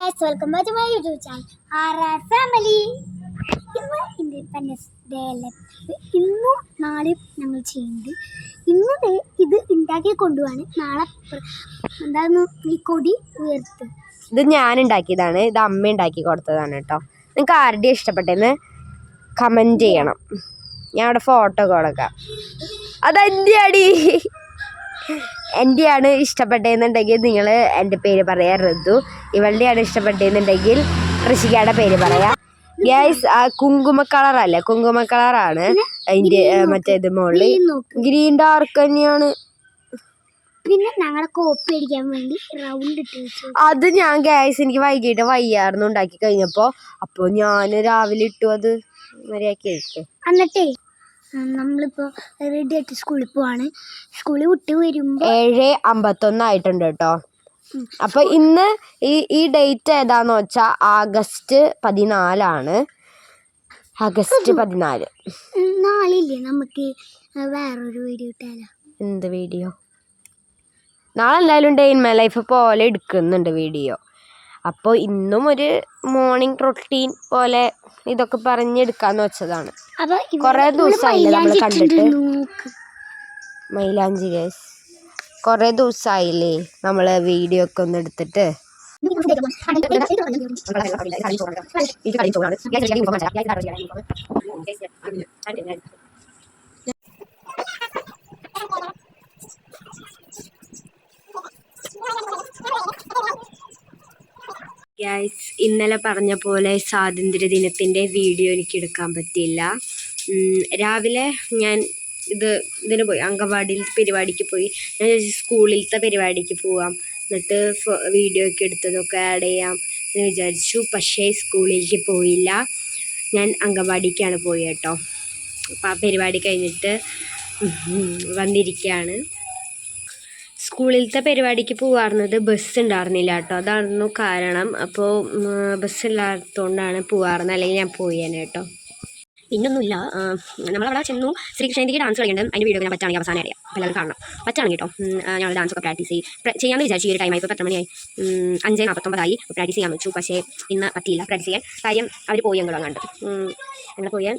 Welcome back to my YouTube channel, RR Family. ഇന്ന് independence day അല്ലേ, ഇന്നും നാളെയും ഞങ്ങൾ ചെയ്യുന്നുണ്ട്. ഇന്ന് ഇത് ഉണ്ടാക്കി കൊണ്ടുപോവാണ്. നാളെ എന്തായിരുന്നു ഈ കൊടി ഉയർത്ത്. ഇത് ഞാൻ ഉണ്ടാക്കിയതാണ്, ഇത് അമ്മ ഉണ്ടാക്കി കൊടുത്തതാണ് കേട്ടോ. നിങ്ങൾക്ക് ആരുടെയും ഇഷ്ടപ്പെട്ടെന്ന് കമൻറ്റ് ചെയ്യണം. ഞാൻ അവിടെ ഫോട്ടോ കൊടുക്കാം. അതെൻ്റെ അടി എൻ്റെയാണ് ഇഷ്ടപ്പെട്ടതെന്നുണ്ടെങ്കിൽ നിങ്ങൾ എൻ്റെ പേര് പറയാം ഋതു. ഇവളുടെയാണ് ഇഷ്ടപ്പെട്ടതെന്നുണ്ടെങ്കിൽ ഋഷികയുടെ പേര് പറയാം. ഗ്യാസ് ആ കുങ്കുമ കളറല്ലേ, കുങ്കുമ കളറാണ് അതിൻ്റെ മറ്റേത് മുകളിൽ ഗ്രീൻ ഡാർക്ക് തന്നെയാണ്. പിന്നെ ഞങ്ങളെ കോപ്പി അടിക്കാൻ വേണ്ടി റൗണ്ട് ഇട്ട് വെച്ചു. അത് ഞാൻ ഗ്യാസ് എനിക്ക് വൈകിട്ട് വയ്യായിരുന്നു ഉണ്ടാക്കി കഴിഞ്ഞപ്പോൾ. അപ്പോൾ ഞാൻ രാവിലെ ഇട്ടു അത് മര്യാദയ്ക്ക് എടുത്ത്. എന്നിട്ടേ നമ്മളിപ്പോൾ റെഡി ആയിട്ട് സ്കൂളിൽ പോവാണ്. സ്കൂളിൽ വിട്ട് വരുമ്പോൾ 7:51 ആയിട്ടുണ്ട് കേട്ടോ. അപ്പോൾ ഇന്ന് ഈ ഡേറ്റ് ഏതാന്ന് വെച്ചാൽ August 14. August 14. നാളില്ലേ നമുക്ക് വേറൊരു വീഡിയോ ഇട്ടാലോ? എന്ത് വീഡിയോ? നാളെ എന്തായാലും ഡേ ഇൻ മൈ ലൈഫ് പോലെ എടുക്കുന്നുണ്ട് വീഡിയോ. അപ്പോൾ ഇന്നും ഒരു മോർണിംഗ് റൊട്ടീൻ പോലെ ഇതൊക്കെ പറഞ്ഞെടുക്കാന്ന് വെച്ചതാണ്. കുറേ ദിവസമായില്ലേ നമ്മൾ കണ്ടിട്ട്. മൈലാഞ്ചി ഗൈസ്, കുറേ ദിവസമായില്ലേ നമ്മൾ വീഡിയോ ഒക്കെ ഒന്ന് എടുത്തിട്ട്. ഗൈസ്, ഇന്നലെ പറഞ്ഞ പോലെ സ്വാതന്ത്ര്യദിനത്തിൻ്റെ വീഡിയോ എനിക്ക് എടുക്കാൻ പറ്റിയില്ല. രാവിലെ ഞാൻ ഇതിന് പോയി, അംഗൻവാടിയിൽ പരിപാടിക്ക് പോയി. ഞാൻ സ്കൂളിലത്തെ പരിപാടിക്ക് പോവാം, എന്നിട്ട് വീഡിയോ ഒക്കെ എടുത്തതൊക്കെ ആഡ് ചെയ്യാം എന്ന് വിചാരിച്ചു. പക്ഷേ സ്കൂളിലേക്ക് പോയില്ല, ഞാൻ അംഗൻവാടിക്കാണ് പോയി കേട്ടോ. അപ്പോൾ ആ പരിപാടി കഴിഞ്ഞിട്ട് വന്നിരിക്കുകയാണ്. സ്കൂളിലത്തെ പരിപാടിക്ക് പോകാറുന്നത് ബസ് ഉണ്ടായിരുന്നില്ല കേട്ടോ, അതായിരുന്നു കാരണം. അപ്പോൾ ബസ് ഇല്ലാത്തതുകൊണ്ടാണ് പോകാറുന്നത്, അല്ലെങ്കിൽ ഞാൻ പോയേനെ കേട്ടോ. പിന്നൊന്നുമില്ല, നമ്മളവിടെ ചെന്നു. ശ്രീകൃഷ്ണജയന്തിക്ക് ഡാൻസ് കളിക്കുന്നുണ്ട്, അതിൻ്റെ വീഡിയോ ഞാൻ പറ്റാണെങ്കിൽ അവസാനം അറിയാം, അപ്പോൾ എല്ലാവരും കാണണം. പറ്റാണെങ്കിൽ കേട്ടോ. ഞങ്ങൾ ഡാൻസൊക്കെ പ്രാക്ടീസ് ചെയ്യാമെന്ന് വിചാരിച്ചു. ഈ ഒരു ടൈമായി, ഇപ്പോൾ 10 മണിയായി, 5:49 പ്രാക്ടീസ് ചെയ്യാൻ വെച്ചു. പക്ഷേ ഇന്ന് പറ്റിയില്ല പ്രാക്ടീസ് ചെയ്യാൻ. കാര്യം അവർ പോയി എങ്ങോട്ടും കണ്ട് ഞങ്ങൾ പോയാൽ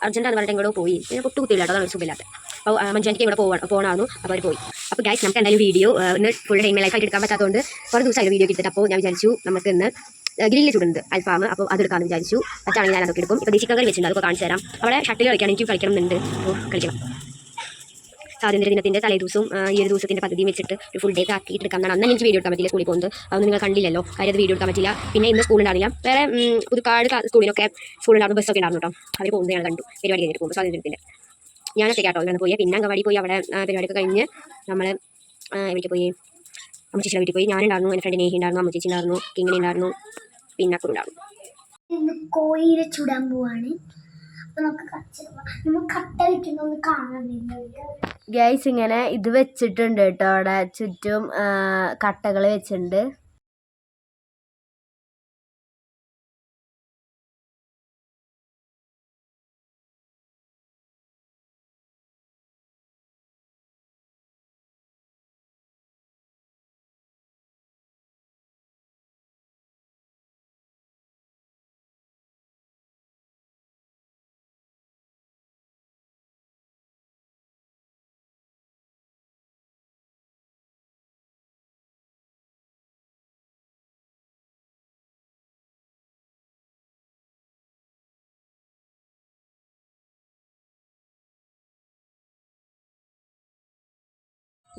അർജൻറ്റാന്ന് പറഞ്ഞിട്ട് എങ്ങോട്ടോ പോയി. പിന്നെ കുത്തിയില്ല കേട്ടോ, അതാണ് സുഖമില്ലാത്ത. അപ്പോൾ മഞ്ജുവിക്ക് ഇവിടെ പോകണമായിരുന്നു, അപ്പോൾ അവർ പോയി. അപ്പോൾ ഗൈസ്, നമുക്ക് എന്തായാലും വീഡിയോ ഇന്ന് ഫുൾ ടൈം ലൈഫായിട്ട് എടുക്കാൻ പറ്റാത്തതുകൊണ്ട് കുറേ ദിവസമായി വീഡിയോ എടുത്തിട്ട്. അപ്പോൾ ഞാൻ വിചാരിച്ചു നമുക്ക് ഇന്ന് ഗ്രില്ല് ചുടുന്നത് അൽഫാം, അപ്പോൾ അതെടുക്കാമെന്ന് വിചാരിച്ചു. പറ്റാണെങ്കിൽ ഞാൻ അതൊക്കെ എടുക്കും. ഇപ്പോൾ ദേശിക്കകൾ വെച്ചിട്ടുണ്ട്, അതൊക്കെ കാണിച്ചു തരാം. അവിടെ ഷട്ടിൽ കളിക്കണം, എനിക്ക് കളിക്കണം എന്നുണ്ട്. അപ്പോൾ കളിക്കണം. സ്വാതന്ത്ര്യദിനത്തിൻ്റെ തലേ ദിവസവും ഈ ഒരു ദിവസത്തിൻ്റെ പദ്ധതി വെച്ചിട്ട് ഒരു ഫുൾ ഡേ ആക്കിയിട്ട് എടുക്കാമെന്നാണ്. അന്ന് എനിക്ക് വീഡിയോ എടുക്കാൻ പറ്റില്ല, സ്കൂളിൽ പോകുന്നത്. അതൊന്നും നിങ്ങൾ കണ്ടില്ലല്ലോ, കാര്യം അത് വീഡിയോ എടുക്കാൻ പറ്റില്ല. പിന്നെ ഇന്ന് സ്കൂളുണ്ടാവില്ല, വേറെ പുതുക്കാട് സ്കൂളിനൊക്കെ സ്കൂളുണ്ടായിരുന്നു, ബസ്സൊക്കെ ഉണ്ടായിരുന്നു കേട്ടോ. അവർ പോകുന്നത് ഞാൻ കണ്ടു, പരിപാടി കഴിഞ്ഞിട്ട് പോകുമ്പോൾ സ്വാതന്ത്ര്യത്തിൻ്റെ. ഞാനൊക്കെ കേട്ടോ ഇവിടെ പോയി. പിന്നെ അംഗൻവാടി പോയി, അവിടെ പരിപാടിയൊക്കെ കഴിഞ്ഞ് നമ്മൾ എവിടേക്ക് പോയി, അമ്മച്ചേച്ചിയുടെ വീട്ടിൽ പോയി. ഞാനുണ്ടായിരുന്നു, എൻ്റെ ഫ്രണ്ട് നേഹി ഉണ്ടായിരുന്നു, അമ്മച്ചേച്ചി ഉണ്ടായിരുന്നു, കിങ്ങിണി ഉണ്ടായിരുന്നു, പിന്നെ ഉണ്ടായിരുന്നു. ഇന്ന് കോഴിയെ ചുടാൻ പോവാണ്. അപ്പോൾ നമുക്ക് കട്ട വെക്കുന്നൊന്ന് കാണാൻ. ഗൈസ്, ഇങ്ങനെ ഇത് വെച്ചിട്ടുണ്ട് കേട്ടോ, അവിടെ ചുറ്റും കട്ടകൾ വെച്ചിട്ടുണ്ട്.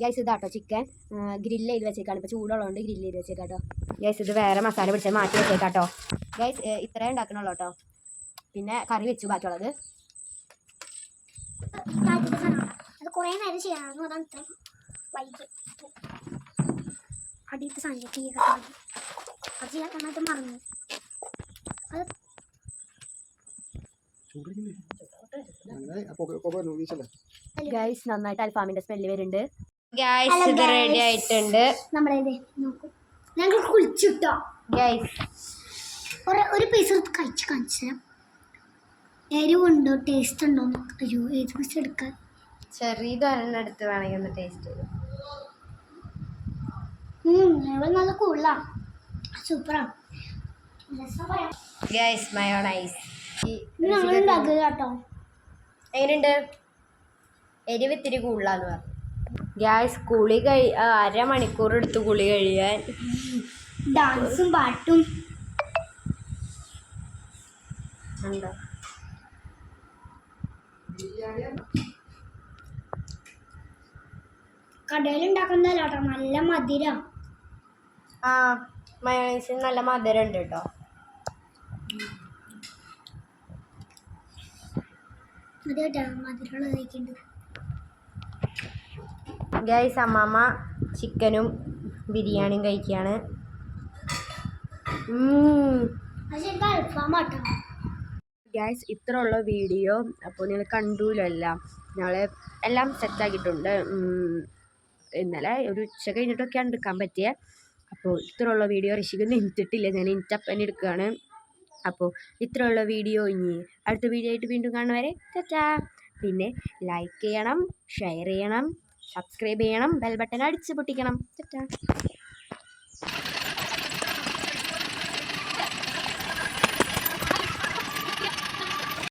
ഗൈസ്, ഇതാട്ടോ ചിക്കൻ ഗ്രില്ല് ചെയ്ത് വെച്ചേക്കാണ്. ഇപ്പോൾ ചൂടുള്ളതുകൊണ്ട് ഗ്രില്ല് ചെയ്ത് വെച്ചേക്കാട്ടോ. ഗൈസ്, ഇത് വേറെ മസാല പിടിച്ച് മാറ്റി വെച്ചേക്കാട്ടോ. ഗൈസ്, ഇത്രയും ഉണ്ടാക്കണുള്ളൂ കേട്ടോ. പിന്നെ കറി വെച്ചു, ബാക്കിയുള്ളത് അത് കുറേ നേരം ചെയ്യാമായിരുന്നു, അതാണ് ഇത്ര വൈകി. അടിയത്തെ സാധനം തീയൊക്കെ അത് ചെയ്യാൻ കാണാത്ത മറന്നു. ഗൈസ്, നന്നായിട്ട് അൽഫാമിന്റെ സ്മെല്ല് വരുന്നുണ്ട്. ഗൈസ്, ഇത് റെഡി ആയിട്ടുണ്ട്. ഞങ്ങൾ കുളിച്ചിട്ടോ ഗൈസ്. ഒരു പീസ് എടുത്ത് കഴിച്ച് കാണിച്ചു തരാം. എരിവുണ്ടോ, ടേസ്റ്റ് ഉണ്ടോ? അയ്യോ, ഏത് പീസ് എടുക്കാൻ? ചെറിയതൊരെണ്ണം എടുത്ത് വേണമെങ്കിൽ ഒന്ന് ടേസ്റ്റ് ചെയ്തു. നല്ല കൂടുതലാണ്. സൂപ്പറാണ്. ഗൈസ് മയോണൈസ് ഞങ്ങൾ ഉണ്ടാക്കുക കേട്ടോ. എങ്ങനെയുണ്ട്? എരിവ് ഇത്തിരി കൂടുതലാന്ന് പറഞ്ഞു. ഗ്യാസ് കുളി അരമണിക്കൂർ എടുത്ത് കുളി കഴിയാൻ. ഡാൻസും പാട്ടും ഉണ്ടോ? കടയിൽ ഉണ്ടാക്കുന്നതല്ല കേട്ടോ, നല്ല മധുരം. ആ മയോണൈസിന് നല്ല മധുരം ഉണ്ട് കേട്ടോ. അത് കേട്ടോ മധുരമുള്ളത് കഴിക്കുന്നുണ്ട്. ഗൈസ് അമ്മാമ്മ ചിക്കനും ബിരിയാണിയും കഴിക്കുകയാണ്. അത് ശരിക്കും അൽഫാമാട്ടോ. ഗൈസ് ഇത്ര ഉള്ള വീഡിയോ. അപ്പോൾ നിങ്ങൾ കണ്ടുല്ലോ ഞങ്ങൾ എല്ലാം സെറ്റാക്കിയിട്ടുണ്ട്. ഇന്നലെ ഒരു ഉച്ച കഴിഞ്ഞിട്ടൊക്കെയാണ് എടുക്കാൻ പറ്റിയത്. അപ്പോൾ ഇത്രയുള്ള വീഡിയോ ഋഷിക്കൊന്നും എനിച്ചിട്ടില്ല, ഞാൻ എനിച്ചപ്പനെ എടുക്കുകയാണ്. അപ്പോൾ ഇത്രയുള്ള വീഡിയോ ഇനി അടുത്ത വീഡിയോ ആയിട്ട് വീണ്ടും കാണുന്നവരെ ടാറ്റാ. പിന്നെ ലൈക്ക് ചെയ്യണം, ഷെയർ ചെയ്യണം, സബ്സ്ക്രൈബ് ചെയ്യണം, ബെൽ ബട്ടൺ അടിച്ച് പൊട്ടിക്കണം. ടാറ്റാ.